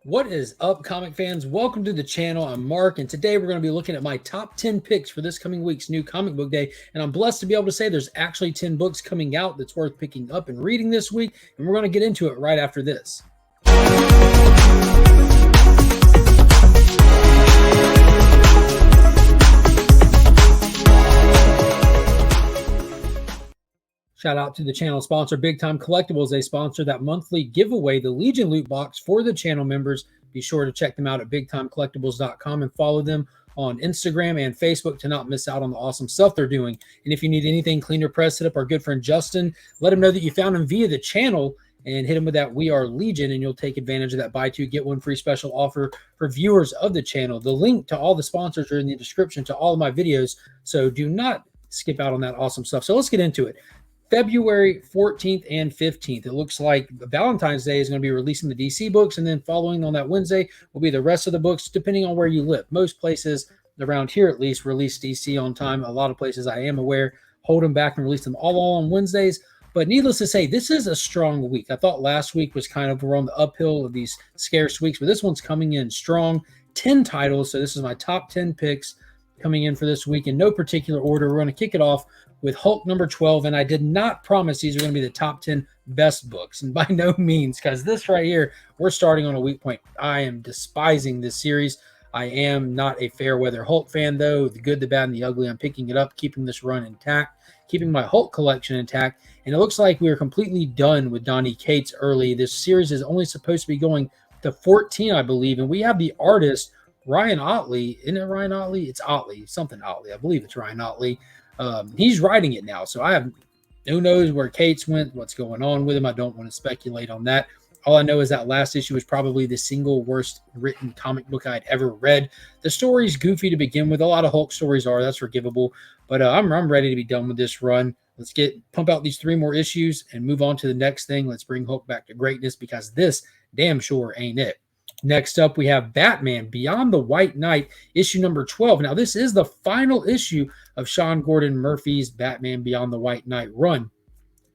What is up, comic fans? Welcome to the channel. I'm Mark, and today we're going to be looking at my top 10 picks for this coming week's new comic book day. And I'm blessed to be able to say there's actually 10 books coming out that's worth picking up and reading this week. And we're going to get into it right after this. Shout out to the channel sponsor, Big Time Collectibles. They sponsor that monthly giveaway, the Legion loot box for the channel members. Be sure to check them out at bigtimecollectibles.com and follow them on Instagram and Facebook to not miss out on the awesome stuff they're doing. And if you need anything cleaner press set up, our good friend Justin, let him know that you found him via the channel and hit him with that We Are Legion, and you'll take advantage of that buy two, get one free special offer for viewers of the channel. The link to all the sponsors are in the description to all of my videos, so do not skip out on that awesome stuff. So let's get into it. February 14th and 15th. It looks like Valentine's Day is going to be releasing the DC books, and then following on that Wednesday will be the rest of the books, depending on where you live. Most places around here, at least, release DC on time. A lot of places, I am aware, hold them back and release them all on Wednesdays. But needless to say, this is a strong week. I thought last week was kind of, we're on the uphill of these scarce weeks, but this one's coming in strong. 10 titles, so this is my top 10 picks coming in for this week in no particular order. We're going to kick it off with Hulk number 12, and I did not promise these are going to be the top 10 best books, and by no means, because this right here, we're starting on a weak point. I am despising this series. I am not a fair weather Hulk fan, though. The good, the bad, and the ugly, I'm picking it up, keeping this run intact, keeping my Hulk collection intact, and it looks like we are completely done with Donny Cates early. This series is only supposed to be going to 14, I believe, and we have the artist, Ryan Ottley. Isn't it Ryan Ottley? It's Ottley, something Ottley. I believe it's Ryan Ottley. He's writing it now, so I have who knows where Cates went, what's going on with him. I don't want to speculate on that. All I know is that last issue was probably the single worst written comic book I'd ever read. The story's goofy to begin with. A lot of Hulk stories are. That's forgivable. But I'm ready to be done with this run. Let's pump out these 3 more issues and move on to the next thing. Let's bring Hulk back to greatness, because this damn sure ain't it. Next up, we have Batman Beyond the White Knight, issue number 12. Now, this is the final issue of Sean Gordon Murphy's Batman Beyond the White Knight run.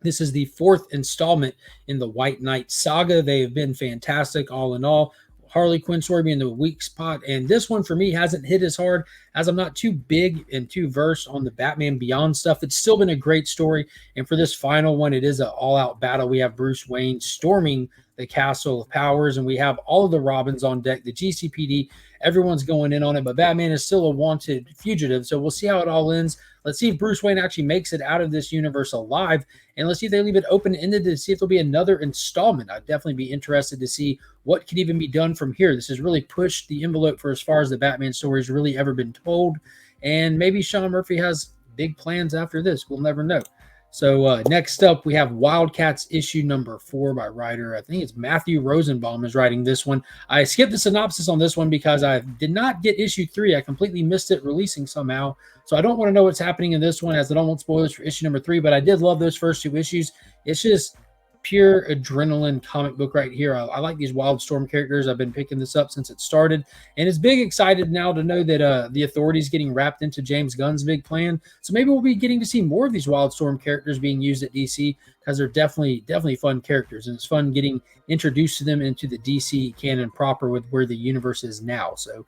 This is the 4th installment in the White Knight saga. They have been fantastic all in all. Harley Quinn story being the weak spot, and this one for me hasn't hit as hard, as I'm not too big and too versed on the Batman Beyond stuff. It's still been a great story, and for this final one, it is an all-out battle. We have Bruce Wayne storming the Castle of Powers, and we have all of the Robins on deck, the GCPD, everyone's going in on it, but Batman is still a wanted fugitive, so we'll see how it all ends. Let's see if Bruce Wayne actually makes it out of this universe alive, and let's see if they leave it open-ended to see if there'll be another installment. I'd definitely be interested to see what could even be done from here. This has really pushed the envelope for as far as the Batman story has really ever been told, and maybe Sean Murphy has big plans after this. We'll never know. So next up, we have Wildcats issue number 4 by writer, I think it's Matthew Rosenbaum is writing this one. I skipped the synopsis on this one because I did not get issue 3. I completely missed it releasing somehow. So I don't want to know what's happening in this one, as I don't want spoilers for issue number 3, but I did love those first 2 issues. It's just pure adrenaline comic book right here. I like these Wildstorm characters. I've been picking this up since it started, and it's big excited now to know that the Authority is getting wrapped into James Gunn's big plan. So maybe we'll be getting to see more of these Wildstorm characters being used at DC, because they're definitely fun characters, and it's fun getting introduced to them into the DC canon proper with where the universe is now. So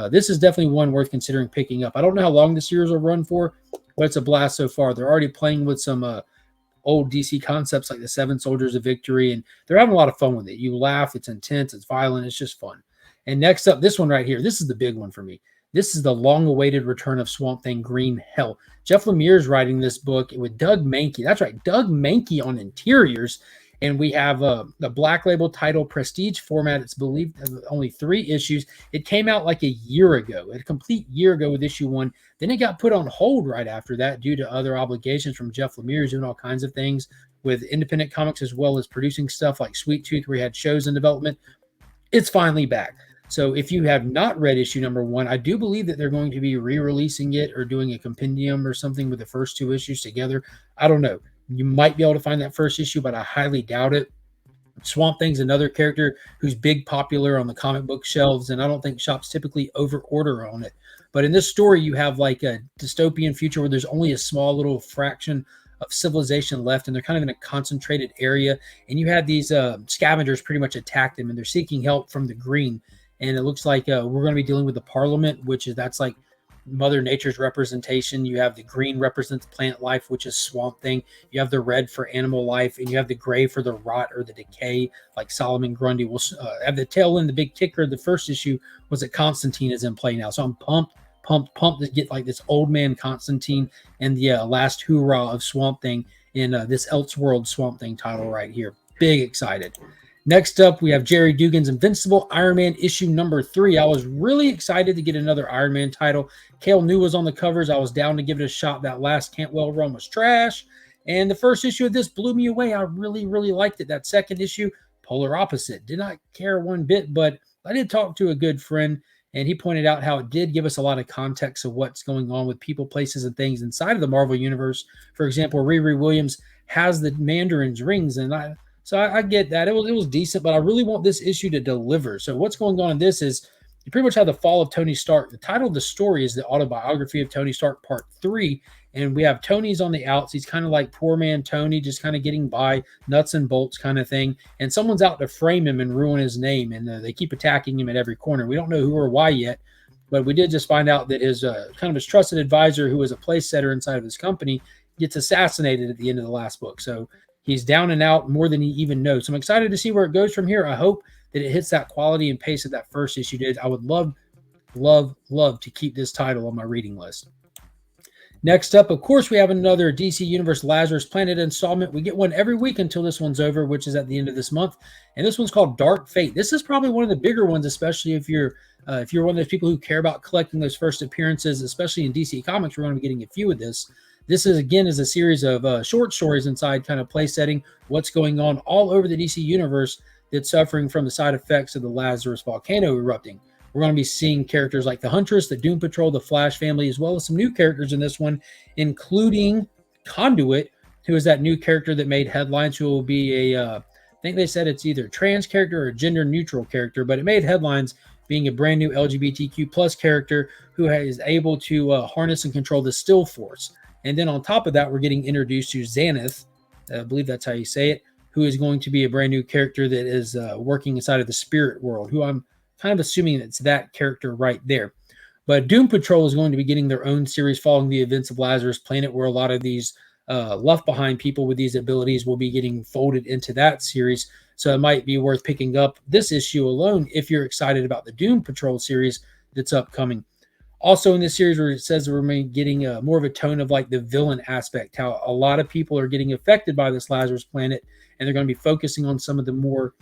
this is definitely one worth considering picking up. I don't know how long the series will run for, but it's a blast so far. They're already playing with some old DC concepts like the 7 Soldiers of Victory, and they're having a lot of fun with it. You laugh, it's intense, it's violent, it's just fun. And next up, this one right here, this is the big one for me. This is the long-awaited return of Swamp Thing Green Hell. Jeff Lemire is writing this book with Doug Mahnke. That's right, Doug Mahnke on interiors. And we have the Black Label title Prestige format. It's believed only 3 issues. It came out like a year ago, a complete year ago with issue 1. Then it got put on hold right after that due to other obligations from Jeff Lemire, doing all kinds of things with independent comics, as well as producing stuff like Sweet Tooth, where he had shows in development. It's finally back. So if you have not read issue number 1, I do believe that they're going to be re-releasing it or doing a compendium or something with the first 2 issues together. I don't know. You might be able to find that first issue, but I highly doubt it. Swamp Thing's another character who's big popular on the comic book shelves, and I don't think shops typically over-order on it. But in this story, you have like a dystopian future where there's only a small little fraction of civilization left, and they're kind of in a concentrated area. And you have these scavengers pretty much attack them, and they're seeking help from the green. And it looks like we're going to be dealing with the Parliament, that's like Mother Nature's representation. You have the green represents plant life, which is Swamp Thing. You have the red for animal life, and you have the gray for the rot or the decay, like Solomon Grundy. Will have the tail end. The big kicker of the first issue was that Constantine is in play now, so I'm pumped to get like this old man Constantine and the last hoorah of Swamp Thing in this Elseworld Swamp Thing title right here. Big excited. Next up, we have Jerry Dugan's Invincible Iron Man issue number 3. I was really excited to get another Iron Man title. Cale New was on the covers. I was down to give it a shot. That last Cantwell run was trash. And the first issue of this blew me away. I really, really liked it. That second issue, polar opposite. Did not care one bit, but I did talk to a good friend, and he pointed out how it did give us a lot of context of what's going on with people, places, and things inside of the Marvel Universe. For example, Riri Williams has the Mandarin's rings, and I get that. It was decent, but I really want this issue to deliver. So what's going on in this is you pretty much have the fall of Tony Stark. The title of the story is the autobiography of Tony Stark Part 3, and we have Tony's on the outs. He's kind of like poor man Tony, just kind of getting by, nuts and bolts kind of thing, and someone's out to frame him and ruin his name, and they keep attacking him at every corner. We don't know who or why yet, but we did just find out that his kind of his trusted advisor, who was a place setter inside of his company, gets assassinated at the end of the last book. So he's down and out more than he even knows. So I'm excited to see where it goes from here. I hope that it hits that quality and pace that that first issue did. I would love to keep this title on my reading list. Next up, of course, we have another DC Universe Lazarus Planet installment. We get one every week until this one's over, which is at the end of this month. And this one's called Dark Fate. This is probably one of the bigger ones, especially if you're one of those people who care about collecting those first appearances, especially in DC Comics. We're going to be getting a few of this. This is a series of short stories inside kind of place setting what's going on all over the DC universe that's suffering from the side effects of the Lazarus volcano erupting. We're going to be seeing characters like the Huntress, the Doom Patrol, the Flash family, as well as some new characters in this one, including Conduit, who is that new character that made headlines, who will be I think they said it's either trans character or a gender neutral character, but it made headlines being a brand new LGBTQ plus character who is able to harness and control the Still Force. And then on top of that, we're getting introduced to Xanath, I believe that's how you say it, who is going to be a brand new character that is working inside of the spirit world, who I'm kind of assuming it's that character right there. But Doom Patrol is going to be getting their own series following the events of Lazarus Planet, where a lot of these left behind people with these abilities will be getting folded into that series. So it might be worth picking up this issue alone if you're excited about the Doom Patrol series that's upcoming. Also in this series, where it says we're getting more of a tone of like the villain aspect, how a lot of people are getting affected by this Lazarus Planet, and they're going to be focusing on some of the more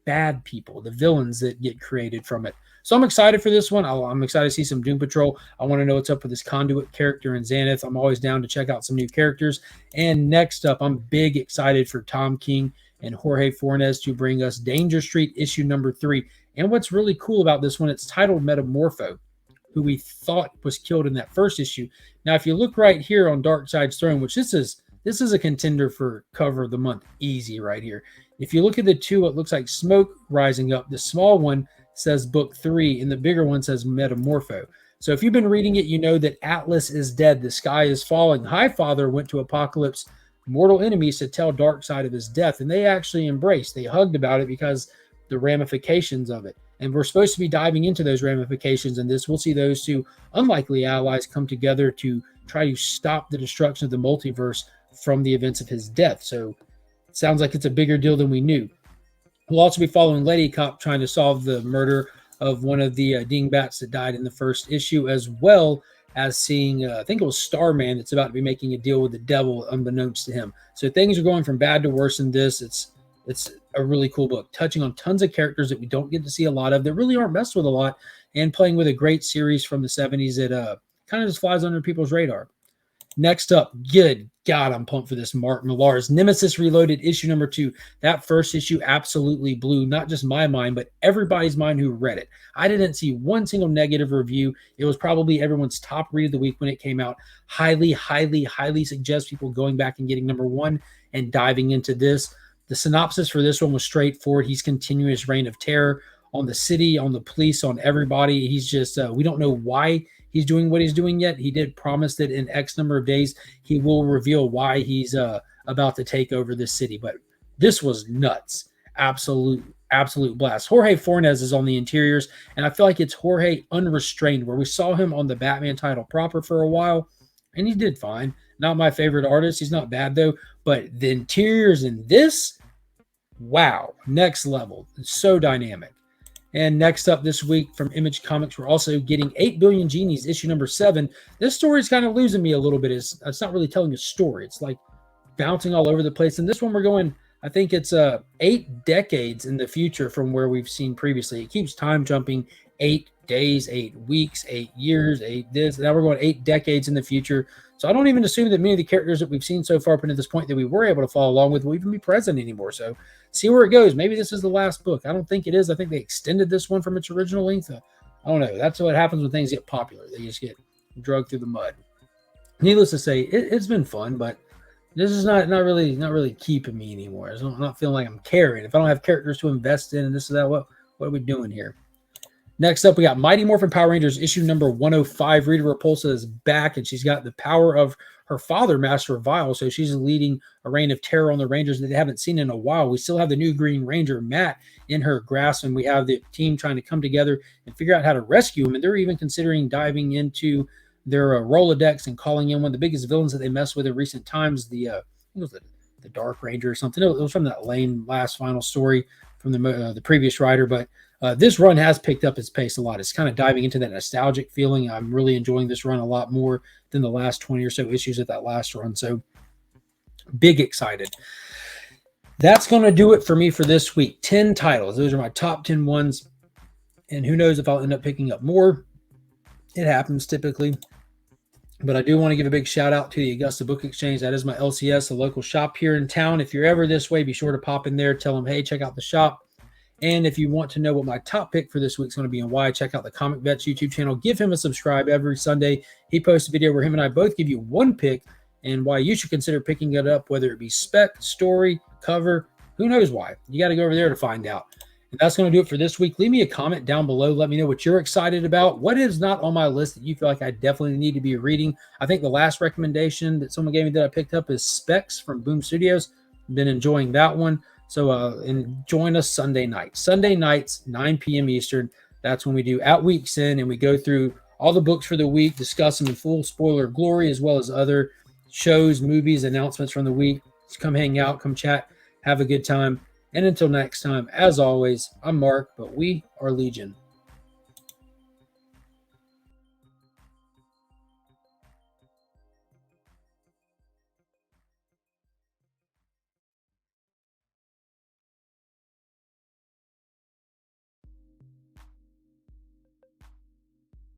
bad people, the villains that get created from it. So I'm excited for this one. I'm excited to see some Doom Patrol. I want to know what's up with this Conduit character in Xanath. I'm always down to check out some new characters. And next up, I'm big excited for Tom King and Jorge Fornes to bring us Danger Street issue number 3. And what's really cool about this one, it's titled Metamorpho, who we thought was killed in that first issue. Now, if you look right here on Darkseid's Throne, which this is a contender for cover of the month, easy right here. If you look at the two, it looks like smoke rising up. The small one says book 3, and the bigger one says Metamorpho. So if you've been reading it, you know that Atlas is dead. The sky is falling. Highfather went to Apocalypse mortal enemies to tell Darkseid of his death, and they actually embraced. They hugged about it because the ramifications of it. And we're supposed to be diving into those ramifications in this. We'll see those two unlikely allies come together to try to stop the destruction of the multiverse from the events of his death. So it sounds like it's a bigger deal than we knew. We'll also be following Lady Cop trying to solve the murder of one of the dingbats that died in the first issue, as well as seeing, I think it was Starman that's about to be making a deal with the devil unbeknownst to him. So things are going from bad to worse in this. It's a really cool book, touching on tons of characters that we don't get to see a lot of, that really aren't messed with a lot, and playing with a great series from the 70s that kind of just flies under people's radar. Next up, good God, I'm pumped for this. Mark Millar's Nemesis Reloaded issue number 2. That first issue absolutely blew not just my mind, but everybody's mind who read it. I didn't see one single negative review. It was probably everyone's top read of the week when it came out. Highly, highly, highly suggest people going back and getting number 1 and diving into this. The synopsis for this one was straightforward. He's continuing his reign of terror on the city, on the police, on everybody. He's just, we don't know why he's doing what he's doing yet. He did promise that in X number of days he will reveal why he's about to take over this city. But this was nuts. Absolute blast. Jorge Fornes is on the interiors, and I feel like it's Jorge unrestrained, where we saw him on the Batman title proper for a while, and he did fine. Not my favorite artist. He's not bad, though. But the interiors in this, wow, next level. It's so dynamic. And next up this week from Image Comics, we're also getting 8 Billion Genies, issue number 7. This story is kind of losing me a little bit. It's not really telling a story. It's like bouncing all over the place. And this one we're going, I think it's 8 decades in the future from where we've seen previously. It keeps time jumping 8 days, 8 weeks, 8 years, 8 this. Now we're going 8 decades in the future. So I don't even assume that many of the characters that we've seen so far up to this point that we were able to follow along with will even be present anymore. So see where it goes. Maybe this is the last book. I don't think it is. I think they extended this one from its original length. I don't know. That's what happens when things get popular. They just get dragged through the mud. Needless to say, it's been fun, but this is not really keeping me anymore. I'm not feeling like I'm caring. If I don't have characters to invest in and this is that, what are we doing here? Next up, we got Mighty Morphin Power Rangers issue number 105. Rita Repulsa is back, and she's got the power of her father, Master Vile. So she's leading a reign of terror on the Rangers that they haven't seen in a while. We still have the new Green Ranger, Matt, in her grasp, and we have the team trying to come together and figure out how to rescue him. And they're even considering diving into their Rolodex and calling in one of the biggest villains that they messed with in recent times, the Dark Ranger or something. It was from that last final story from the previous writer, but this run has picked up its pace a lot. It's kind of diving into that nostalgic feeling. I'm really enjoying this run a lot more than the last 20 or so issues of that last run. So big excited. That's going to do it for me for this week. 10 titles. Those are my top 10 ones. And who knows if I'll end up picking up more. It happens typically. But I do want to give a big shout out to the Augusta Book Exchange. That is my LCS, a local shop here in town. If you're ever this way, be sure to pop in there. Tell them, hey, check out the shop. And if you want to know what my top pick for this week is going to be and why, check out the Comic Vets YouTube channel. Give him a subscribe every Sunday. He posts a video where him and I both give you one pick and why you should consider picking it up, whether it be spec, story, cover, who knows why. You got to go over there to find out. And that's going to do it for this week. Leave me a comment down below. Let me know what you're excited about. What is not on my list that you feel like I definitely need to be reading? I think the last recommendation that someone gave me that I picked up is Specs from Boom Studios. Been enjoying that one. So and join us Sunday night. Sunday nights, 9 p.m. Eastern. That's when we do At Week's End, and we go through all the books for the week, discuss them in full spoiler glory, as well as other shows, movies, announcements from the week. Just come hang out, come chat, have a good time. And until next time, as always, I'm Mark, but we are Legion.